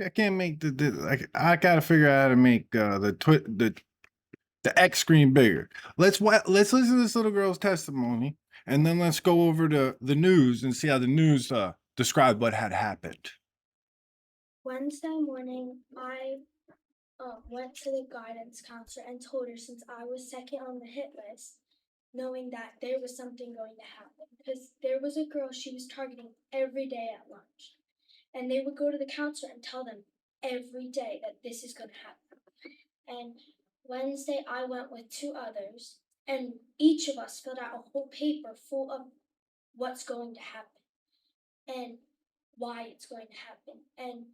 I can't make like I gotta figure out how to make the X screen bigger. Let's listen to this little girl's testimony, and then let's go over to the news and see how the news described what had happened. Wednesday morning, I went to the guidance counselor and told her since I was second on the hit list, knowing that there was something going to happen. Because there was a girl she was targeting every day at lunch. And they would go to the counselor and tell them every day that this is going to happen. And Wednesday, I went with two others, and each of us filled out a whole paper full of what's going to happen and why it's going to happen. And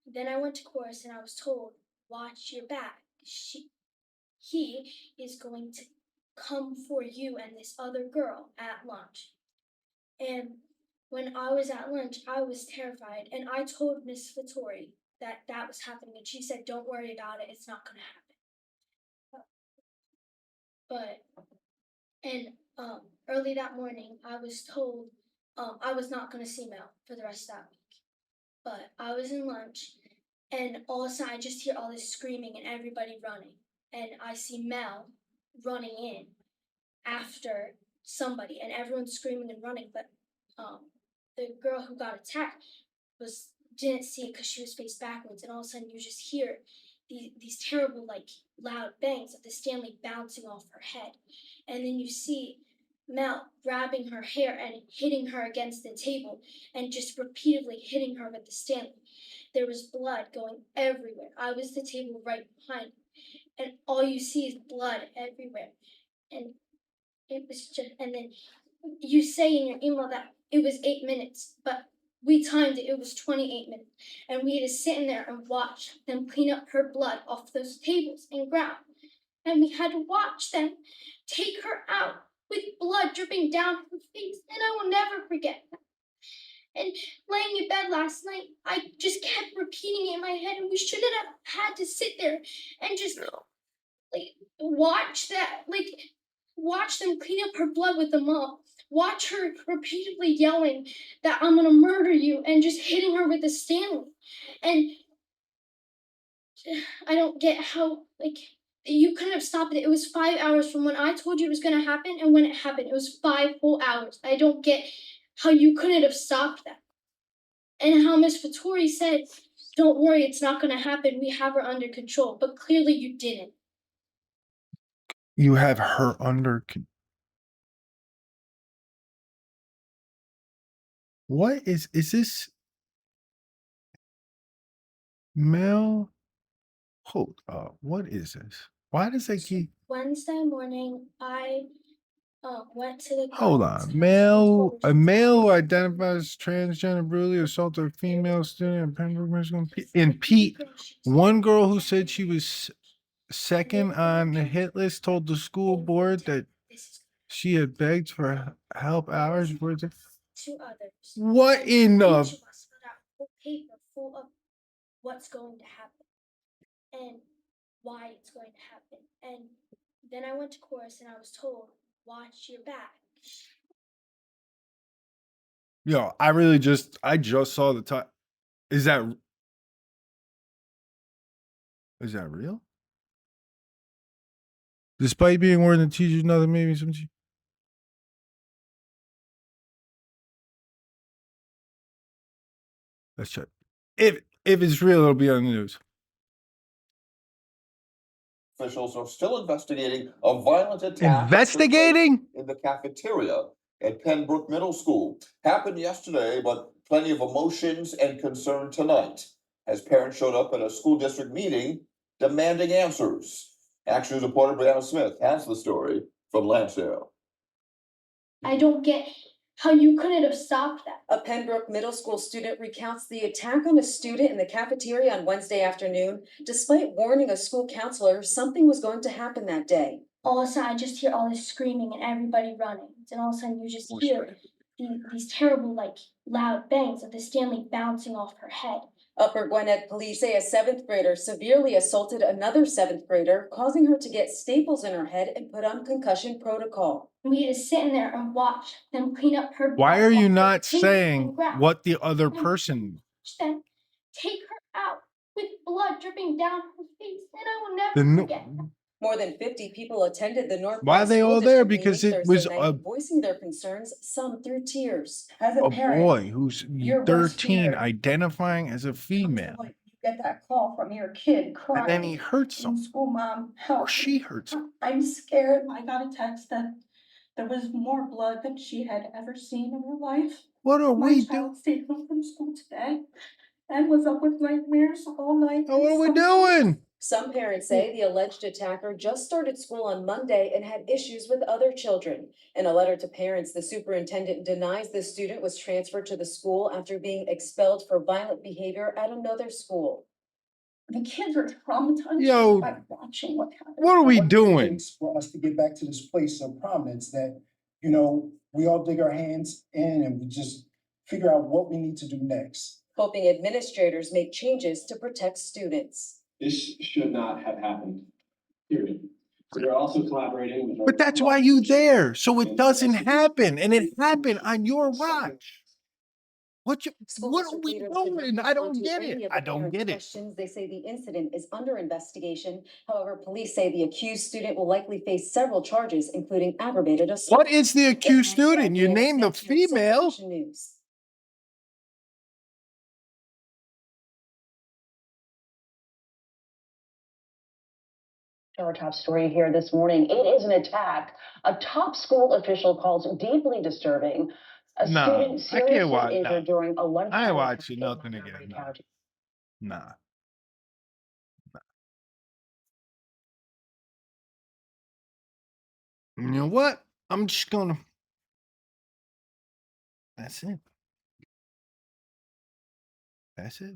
then I went to chorus and I was told, watch your back. He is going to come for you and this other girl at lunch. And when I was at lunch, I was terrified. And I told Miss Vittori that that was happening. And she said, don't worry about it. It's not going to happen. Early that morning, I was told I was not going to see Mel for the rest of that week. But I was in lunch, and all of a sudden I just hear all this screaming and everybody running. And I see Mel running in after somebody, and everyone's screaming and running. But the girl who got attacked didn't see it because she was face backwards. And all of a sudden you just hear these terrible, like, loud bangs of the Stanley bouncing off her head. And then you see Mel grabbing her hair and hitting her against the table and just repeatedly hitting her with the Stanley. There was blood going everywhere. I was the table right behind, and all you see is blood everywhere. And it was just, and then you say in your email that it was 8 minutes, but we timed it, it was 28 minutes. And we had to sit in there and watch them clean up her blood off those tables and ground. And we had to watch them take her out with blood dripping down her face. And I will never forget that. And laying in bed last night, I just kept repeating it in my head, and we shouldn't have had to sit there and just like watch that, like watch them clean up her blood with the mop. Watch her repeatedly yelling that I'm gonna murder you and just hitting her with a Stanley. And I don't get how, like, you couldn't have stopped it. It was 5 hours from when I told you it was gonna happen and when it happened. It was 5 whole hours. I don't get how you couldn't have stopped that. And how Miss Vittori said, don't worry, it's not gonna happen. We have her under control. But clearly you didn't. You have her under. What is this? Mel? Hold up. What is this? Why does they keep? Wednesday morning, I went to the Hold on. A male who identifies as transgender brutally assaulted a female student in Pembroke, Michigan. And Pete, one girl who said she was second on the hit list told the school board that she had begged for help hours before. Two others. What in the? Each of us filled out a whole paper full of what's going to happen and why it's going to happen. And then I went to chorus and I was told, watch your back. Yo, I just saw the time. Is that real? Despite being more than teachers, nothing maybe some. Let's check. If it's real, it'll be on the news. Officials are still investigating a violent attack in the cafeteria at Pembroke Middle School. Happened yesterday, but plenty of emotions and concern tonight as parents showed up at a school district meeting demanding answers. Action News reporter Brianna Smith has the story from Lansdale. I don't get how you couldn't have stopped that. A Pembroke Middle School student recounts the attack on a student in the cafeteria on Wednesday afternoon, despite warning a school counselor something was going to happen that day. All of a sudden, I just hear all this screaming and everybody running. And all of a sudden, you just hear these terrible, like, loud bangs of the Stanley bouncing off her head. Upper Gwinnett police say a 7th grader severely assaulted another 7th grader, causing her to get staples in her head and put on concussion protocol. We had to sit in there and watch them clean up her. Why are you not saying what the other person? Then take her out with blood dripping down her face, and I will The never no- forget. More than 50 people attended the North. Why are they all there? Because it was voicing their concerns, some through tears. As a parent, boy who's your worst 13 fear identifying as a female, you get that call from your kid and crying. then he hurts in someone, school, mom, or help. she hurts someone. I'm scared. I got a text that there was more blood than she had ever seen in her life. What are My we child doing? stayed home from school today and was up with nightmares all night. Oh, what are we and doing? Some parents say the alleged attacker just started school on Monday and had issues with other children. In a letter to parents, the superintendent denies the student was transferred to the school after being expelled for violent behavior at another school. The kids are traumatized Yo, by watching what happened. what are we One of the doing? things for us to get back to this place of prominence that, you know, we all dig our hands in and we just figure out what we need to do next. Hoping administrators make changes to protect students. This should not have happened, period. We're also collaborating with. But that's why you there, so it doesn't happen, and it happened on your watch. School What are district we leaders did not doing? I don't respond to get any it. of the I don't parents' get it. questions. They say the incident is under investigation. However, police say the accused student will likely face several charges, including aggravated assault. What is the accused student? You named the female. News. Our top story here this morning. It is an attack. A top school official calls deeply disturbing. A No, student I can't seriously watch. injured No, during a lunchtime I ain't attack watching in nothing Montgomery again. County. Nah. You know what? I'm just gonna. That's it. That's it.